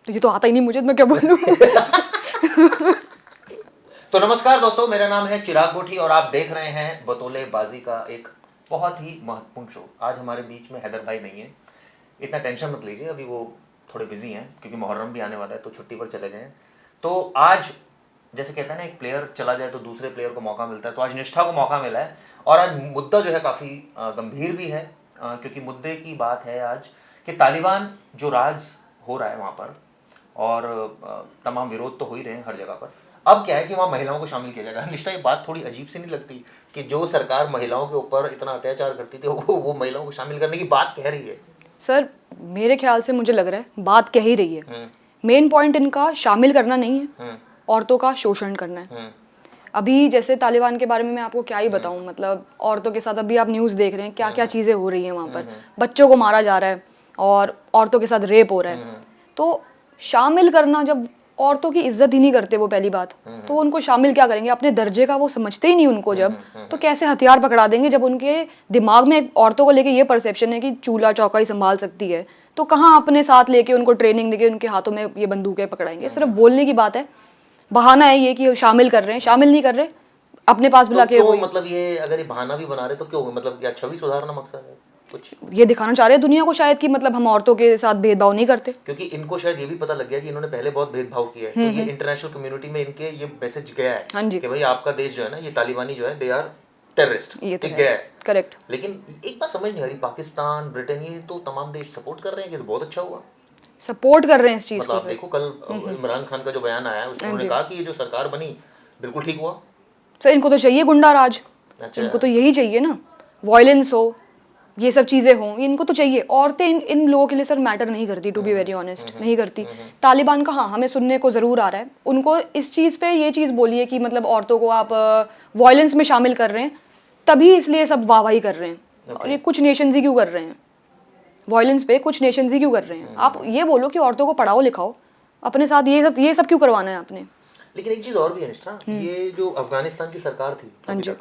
तो ये तो आता ही नहीं मुझे, तो मैं क्या बोलूं। तो नमस्कार दोस्तों, मेरा नाम है चिराग गोठी और आप देख रहे हैं बतौलेबाजी का एक बहुत ही महत्वपूर्ण शो। आज हमारे बीच में हैदर भाई नहीं है, इतना टेंशन मत लीजिए, अभी वो थोड़े बिजी हैं क्योंकि मुहर्रम भी आने वाला है तो छुट्टी पर चले गए हैं। तो आज जैसे कहते हैं ना, एक प्लेयर चला जाए तो दूसरे प्लेयर को मौका मिलता है, तो आज निष्ठा को मौका मिला है। और आज मुद्दा जो है काफ़ी गंभीर भी है, क्योंकि मुद्दे की बात है आज कि तालिबान जो राज हो रहा है वहाँ पर, और तमाम विरोध तो हो ही रहे हैं हर जगह पर। अब क्या है कि वहाँ महिलाओं को शामिल किया जाएगा। निष्ठा, ये बात थोड़ी अजीब सी नहीं लगती कि जो सरकार महिलाओं के ऊपर इतना अत्याचार करती थी वो महिलाओं को शामिल करने की बात कह रही है? सर मेरे ख्याल से मुझे लग रहा है बात कह ही रही है। मेन पॉइंट इनका शामिल करना नहीं है, औरतों का शोषण करना है। अभी जैसे तालिबान के बारे में मैं आपको क्या ही बताऊं, मतलब औरतों के साथ अभी आप न्यूज़ देख रहे हैं, क्या क्या चीज़ें हो रही हैं वहाँ पर। बच्चों को मारा जा रहा है और औरतों के साथ रेप हो रहा है। तो शामिल करना, जब औरतों की इज्जत ही नहीं करते वो, पहली बात तो उनको शामिल क्या करेंगे? अपने दर्जे का वो समझते ही नहीं उनको, जब तो कैसे हथियार पकड़ा देंगे? जब उनके दिमाग में औरतों को लेके ये परसेप्शन है कि चूल्हा चौका ही संभाल सकती है, तो कहाँ अपने साथ लेके उनको ट्रेनिंग देके उनके हाथों में ये बंदूकें पकड़ाएंगे? सिर्फ बोलने की बात है, बहाना है ये कि शामिल कर रहे हैं, शामिल नहीं कर रहे, अपने पास बुला के तो मतलब ये अगर ये बहाना भी बना रहे तो क्यों? मतलब क्या छवि सुधारना मकसद है कुछ? ये दिखाना चाह रहे हैं दुनिया को शायद कि मतलब हम औरतों के साथ भेदभाव नहीं करते। क्योंकि इनको शायद ये भी पता लग गया कि इन्होंने पहले बहुत भेदभाव किया है, तो ये इंटरनेशनल कम्युनिटी में इनके ये मैसेज गया है। हाँ जी। कि भाई आपका देश जो है ना, ये तालिबानी जो है, दे आर टेररिस्ट, ये तो गया है। करेक्ट। लेकिन एक बात समझ नहीं आ रही, पाकिस्तान, ब्रिटेन, ये तो तमाम देश सपोर्ट कर रहे हैं कि तो बहुत अच्छा हुआ। सपोर्ट कर रहे हैं इस चीज मतलब को आप देखो, कल इमरान खान का जो बयान आया है उसमें उन्होंने कहा कि ये जो सरकार बनी बिल्कुल ठीक हुआ। सर इनको तो चाहिए गुंडा राज। अच्छा। इनको तो यही चाहिए ना, वायलेंस हो, ये सब चीज़ें हों, इनको तो चाहिए। औरतें इन लोगों के लिए सर मैटर नहीं करती, टू बी वेरी ऑनेस्ट, नहीं करती। तालिबान का हाँ हमें सुनने को ज़रूर आ रहा है, उनको इस चीज़ पे ये चीज़ बोलिए कि मतलब औरतों को आप वायलेंस में शामिल कर रहे हैं, तभी इसलिए सब वाहवाही कर रहे हैं। और ये कुछ नेशंस ही क्यों कर रहे हैं वायलेंस पे? कुछ नेशंस ही क्यों कर रहे हैं? आप ये बोलो कि औरतों को पढ़ाओ लिखाओ, अपने साथ ये सब क्यों करवाना है आपने? लेकिन एक चीज और भी है निष्ठा, ये जो अफगानिस्तान की सरकार थी हाँ अभी जी। तक,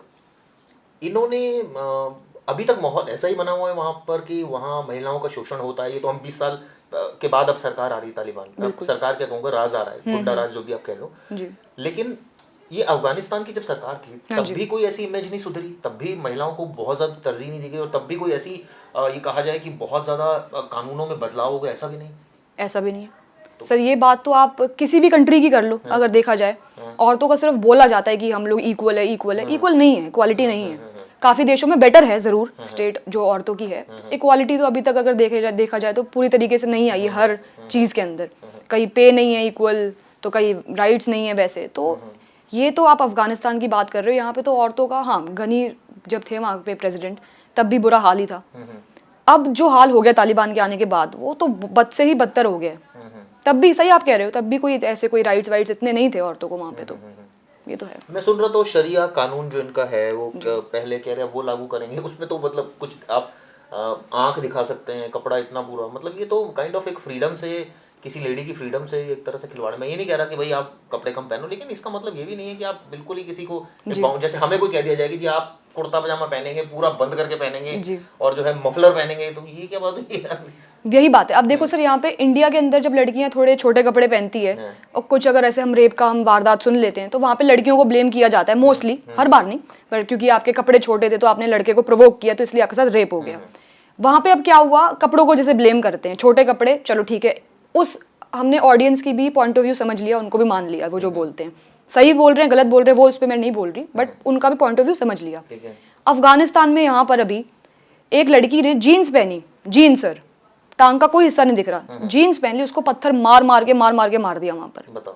इन्होंने अभी तक माहौल ऐसा ही बना हुआ है वहां पर कि वहां महिलाओं का शोषण होता है। ये तो हम 20 साल के बाद अब सरकार आ रही है तालिबान, अब सरकार क्या कहूँगा, राज आ रहा है, गुंडा राज जो भी आप कह लो जी। लेकिन ये अफगानिस्तान की जब सरकार थी तब भी कोई ऐसी इमेज नहीं सुधरी, तब भी महिलाओं को बहुत ज्यादा तरजीह नहीं दी गई, और तब भी कोई ऐसी ये कहा जाए कि बहुत ज्यादा कानूनों में बदलाव हो गया, ऐसा भी नहीं। ऐसा भी नहीं है सर। ये बात तो आप किसी भी कंट्री की कर लो, अगर देखा जाए औरतों का सिर्फ बोला जाता है कि हम लोग इक्वल है, इक्वल है। इक्वल नहीं है, इक्वालिटी नहीं है। काफ़ी देशों में बेटर है ज़रूर, स्टेट जो औरतों की है। इक्वालिटी तो अभी तक अगर देखा जाए तो पूरी तरीके से नहीं आई है हर चीज़ के अंदर। कहीं पे नहीं है इक्वल, तो कहीं राइट्स नहीं है वैसे। तो ये तो आप अफगानिस्तान की बात कर रहे हो, यहाँ पे तो औरतों का, हाँ गनी जब थे वहाँ पे प्रेसिडेंट तब भी बुरा हाल ही था। अब जो हाल हो गया तालिबान के आने के बाद, वो तो बद से ही बदतर हो गया। तब भी सही आप कह रहे हो, तब भी कोई ऐसे कोई राइट्स वाइट्स इतने नहीं थे औरतों को वहाँ पे। तो ये तो है। मैं सुन रहा था शरिया कानून जो इनका है वो पहले कह रहे हैं वो लागू करेंगे, उसमें तो मतलब कुछ आप आंख दिखा सकते हैं, कपड़ा इतना पूरा, मतलब ये तो काइंड ऑफ एक फ्रीडम से, किसी लेडी की फ्रीडम से एक तरह से खिलवाड़। मैं ये नहीं कह रहा कि भाई आप कपड़े कम पहनो, लेकिन इसका मतलब ये भी नहीं है कि आप बिल्कुल ही किसी को, जैसे हमें कोई कह दिया जाए कि जी आप कुर्ता पजामा पहनेंगे, पूरा बंद करके पहनेंगे और जो है मफलर पहनेंगे, तो ये क्या बात हुई यार? यही बात है। अब देखो सर, यहाँ पे इंडिया के अंदर जब लड़कियां थोड़े छोटे कपड़े पहनती है और कुछ अगर ऐसे हम रेप का हम वारदात सुन लेते हैं, तो वहाँ पे लड़कियों को ब्लेम किया जाता है मोस्टली, हर बार नहीं, पर क्योंकि आपके कपड़े छोटे थे तो आपने लड़के को प्रोवोक किया तो इसलिए आपके साथ रेप हो गया। वहाँ पे अब क्या हुआ, कपड़ों को जैसे ब्लेम करते हैं, छोटे कपड़े, चलो ठीक है, उस हमने ऑडियंस की भी पॉइंट ऑफ व्यू समझ लिया, उनको भी मान लिया, वो जो बोलते हैं सही बोल रहे हैं गलत बोल रहे हैं वो उस पर मैं नहीं बोल रही, बट उनका भी पॉइंट ऑफ व्यू समझ लिया। अफगानिस्तान में यहाँ पर अभी एक लड़की ने जीन्स पहनी, जीन्स सर, टांग का कोई हिस्सा नहीं दिख रहा, जीन्स पहन ली, उसको पत्थर मार मार के मार दिया वहां पर। बताओ,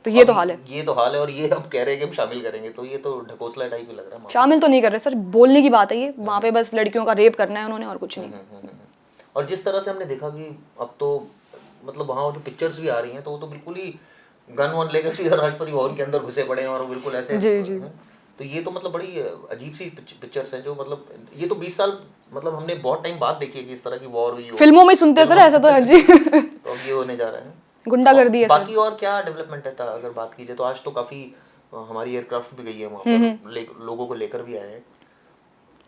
तो ये तो हाल है। ये तो हाल है, और ये अब कह रहे हैं कि हम शामिल करेंगे, तो ये तो ढकोसला टाइप ही लग रहा है। शामिल तो नहीं कर रहे सर, बोलने की बात है ये, वहां पे बस लड़कियों का रेप करना है उन्होंने और कुछ नहीं। और जिस तरह से हमने देखा कि अब तो मतलब वहाँ जो पिक्चर्स भी आ रही हैं तो वो तो बिल्कुल ही गन वन लेकर सीधा राष्ट्रपति भवन के अंदर घुसे पड़े हैं और बिल्कुल ऐसे। जी। तो ये तो मतलब बड़ी अजीब सी पिक्चर्स हैं जो मतलब ये तो 20 साल मतलब हमने बहुत टाइम बाद देखी है कि इस तरह की वॉर हुई हो। फिल्मों में सुनते हैं सर ऐसा तो। जी। तो अब ये होने जा रहा है, गुंडागर्दी है। बाकी और क्या डेवलपमेंट है अगर बात कीजिए तो आज तो काफी हमारी एयरक्राफ्ट भी गई है वहाँ पर, लोगों को लेकर भी आए हैं।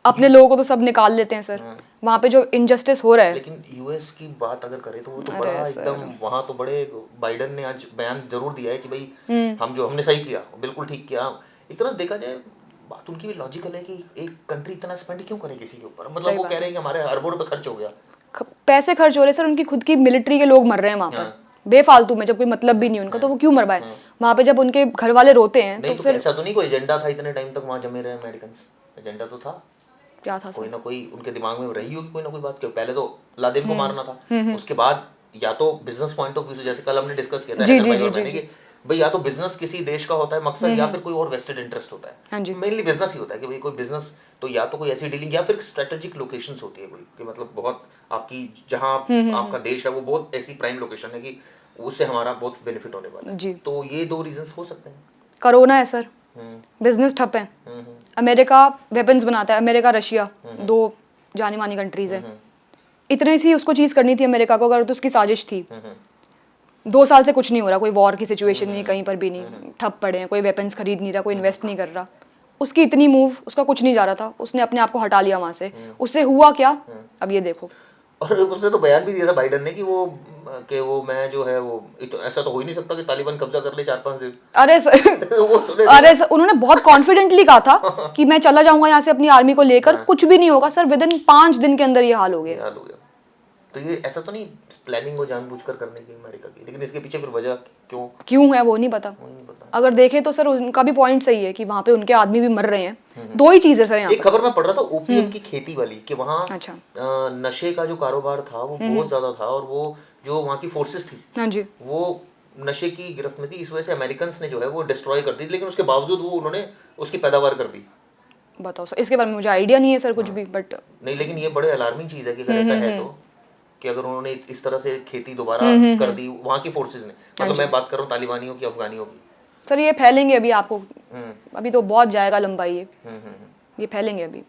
अपने लोगों को तो सब निकाल लेते हैं सर। वहाँ पे जो इनजस्टिस हो रहा है, लेकिन यूएस की बात अगर करें तो वो तो बड़ा एकदम, वहाँ तो बड़े, बाइडन ने आज बयान जरूर दिया है कि भाई हमने सही किया, बिल्कुल ठीक किया। एक तरह देखा जाए बात उनकी भी लॉजिकल है कि एक कंट्री इतना स्पेंड क्यों करे किसी के ऊपर, मतलब वो कह रहे हैं कि हमारे अरबों रुपए खर्च हो गया, पैसे खर्च हो रहे हैं सर, उनकी खुद की मिलिट्री के लोग मर रहे हैं वहाँ पर बेफालतू में, जब कोई मतलब भी नहीं उनका, तो वो क्यों मरवाए वहाँ पे जब उनके घर वाले रोते हैं। नहीं तो फिर ऐसा तो नहीं कोई एजेंडा था इतने टाइम तक वहाँ जमे रहे अमेरिकन, एजेंडा तो था, क्या था कोई ना कोई उनके दिमाग में रही होगी कोई ना कोई बात। क्यों पहले तो लादेन को मारना था, उसके बाद या तो बिजनेस पॉइंट ऑफ व्यू से, जैसे कल हमने डिस्कस किया था भाई, या तो बिजनेस किसी देश का होता है मकसद, या फिर कोई और वेस्टेड इंटरेस्ट होता है, मेनली बिजनेस ही होता है कि भाई कोई बिजनेस, तो या तो कोई ऐसी डीलिंग या फिर स्ट्रेटेजिक लोकेशंस होती है कोई, कि मतलब बहुत आपकी जहां आपका देश है वो बहुत ऐसी प्राइम लोकेशन है कि उससे हमारा बहुत बेनिफिट होने वाला है। तो ये दो रीजंस हो सकते हैं। कोरोना है सर, बिजनेस ठप है, अमेरिका वेपन्स बनाता है, अमेरिका रशिया दो जानी मानी कंट्रीज है, इतने सी उसको चीज करनी थी अमेरिका को, अगर तो उसकी साजिश थी। 2 साल से कुछ नहीं हो रहा, कोई वॉर की सिचुएशन नहीं, कहीं पर भी नहीं, ठप पड़े हैं, कोई वेपन्स खरीद नहीं रहा, कोई इन्वेस्ट नहीं कर रहा। उसकी इतनी मूव, उसका कुछ नहीं जा रहा था, उसने अपने आप को हटा लिया वहां से, उससे हुआ क्या अब ये देखो। और उसने तो बयान भी दिया था बाइडन ने कि वो मैं जो है वो तो ऐसा तो हो ही नहीं सकता कि तालिबान कब्जा कर ले 4-5 दिन। अरे सर अरे सर, उन्होंने बहुत कॉन्फिडेंटली कहा था कि मैं चला जाऊंगा यहाँ से अपनी आर्मी को लेकर, कुछ भी नहीं होगा सर, विदिन 5 दिन के अंदर ये हाल हो गया। तो ये ऐसा तो नहीं प्लानिंग हो जानबूझकर करने की अमेरिका की, लेकिन इसके पीछे फिर वजह क्यों है वो नहीं पता। अगर देखें तो सर उनका भी पॉइंट सही है कि वहाँ पे उनके आदमी भी मर रहे हैं। 2 ही चीज है सर यहाँ। एक खबर मैं पढ़ रहा था ओपीएम की खेती वाली, कि वहाँ नशे का जो कारोबार था वो बहुत ज्यादा था, और वो जो वहाँ की फोर्सेस थी, हाँ जी, वो नशे की गिरफ्त में थी। इस वजह से अमेरिकन ने जो है वो डिस्ट्रॉय कर दी, लेकिन उसके बावजूद वो उन्होंने उसकी पैदावार कर दी। बताओ सर, इसके बारे में मुझे आइडिया नहीं है सर कुछ भी, बट नहीं, लेकिन ये बड़े अलार्मिंग चीज है कि अगर ऐसा है तो, कि अगर उन्होंने इस तरह से खेती दोबारा कर दी वहाँ की फोर्सेस ने, मतलब मैं बात कर रहा हूँ तालिबानियों की, अफगानियों की। सर ये फैलेंगे अभी, आपको अभी तो बहुत जाएगा लंबाई ये फैलेंगे अभी।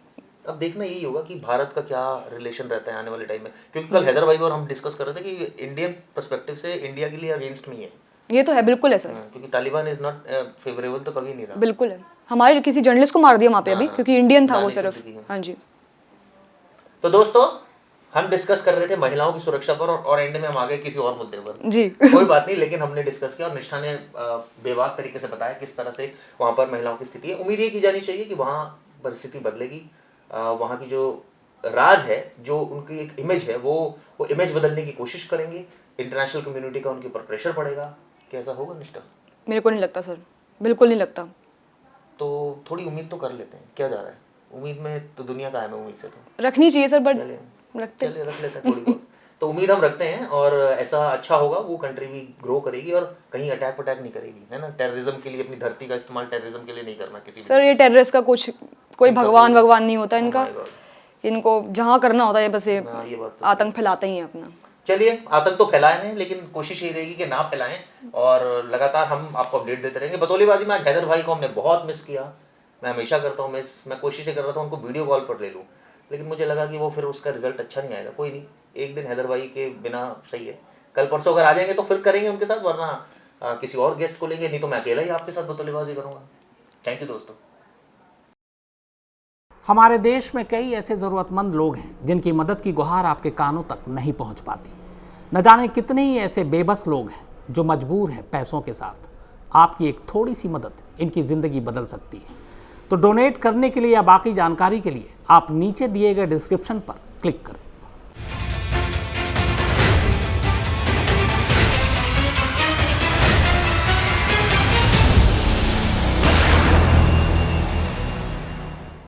अब देखना यही होगा कि भारत का क्या रिलेशन रहता है आने वाले टाइम में, क्योंकि कल हैदर भाई और हम डिस्कस कर रहे थे कि इंडियन पर्सपेक्टिव से इंडिया के लिए अगेंस्ट में है। ये तो है, बिल्कुल है सर, क्योंकि तालिबान इज नॉट फेवरेबल तो कभी नहीं रहा। बिल्कुल है, हमारे किसी जर्नलिस्ट को मार दिया वहाँ पे अभी, क्योंकि इंडियन था वो सिर्फ। हाँ जी, तो दोस्तों हम डिस्कस कर रहे थे महिलाओं की सुरक्षा पर, और एंड में हम आ गए किसी और मुद्दे पर जी। कोई बात नहीं, लेकिन हमने डिस्कस किया और निष्ठा ने बेबाक तरीके से बताया किस तरह से वहाँ पर महिलाओं की स्थिति है। उम्मीद ये की जानी चाहिए कि वहाँ परिस्थिति बदलेगी, वहाँ की जो राज है, जो उनकी एक इमेज है, वो इमेज बदलने की कोशिश करेंगे। इंटरनेशनल कम्युनिटी का उनके ऊपर प्रेशर पड़ेगा। कैसा होगा निष्ठा? मेरे को नहीं लगता सर, बिल्कुल नहीं लगता। तो थोड़ी उम्मीद तो कर लेते हैं, क्या जा रहा है, उम्मीद में तो दुनिया का है, उम्मीद से तो रखनी चाहिए सर, बट रख लेते हैं थोड़ी बहुत। तो उम्मीद हम रखते हैं, और ऐसा अच्छा होगा, वो कंट्री भी ग्रो करेगी और कहीं अटैक नहीं करेगी, है ना। टेररिज्म के लिए अपनी धरती का इस्तेमाल टेररिज्म के लिए नहीं करना किसी सर। ये टेररिस्ट का कोई भगवान नहीं होता इनका, इनको जहाँ करना होता है बस ये आतंक फैलाते ही हैं अपना। चलिए, आतंक तो फैलाए हैं, लेकिन कोशिश ये रहेगी कि ना फैलाएं, और लगातार हम आपको अपडेट देते रहेंगे। बतौलेबाजी में आज हैदर भाई को हमने बहुत मिस किया। मैं हमेशा करता हूँ मिस, मैं कोशिश कर रहा था उनको वीडियो कॉल पर ले लूँ, लेकिन मुझे लगा कि वो फिर उसका रिजल्ट अच्छा नहीं आएगा। कोई नहीं, एक दिन हैदर भाई के बिना सही है, कल परसों अगर आ जाएंगे तो फिर करेंगे उनके साथ, वरना किसी और गेस्ट को लेंगे, नहीं तो मैं अकेला ही आपके साथ बतौलेबाजी करूँगा। थैंक यू दोस्तों। हमारे देश में कई ऐसे ज़रूरतमंद लोग हैं जिनकी मदद की गुहार आपके कानों तक नहीं पहुंच पाती। न जाने कितने ही ऐसे बेबस लोग हैं जो मजबूर हैं पैसों के साथ। आपकी एक थोड़ी सी मदद इनकी ज़िंदगी बदल सकती है। तो डोनेट करने के लिए या बाकी जानकारी के लिए आप नीचे दिए गए डिस्क्रिप्शन पर क्लिक करें।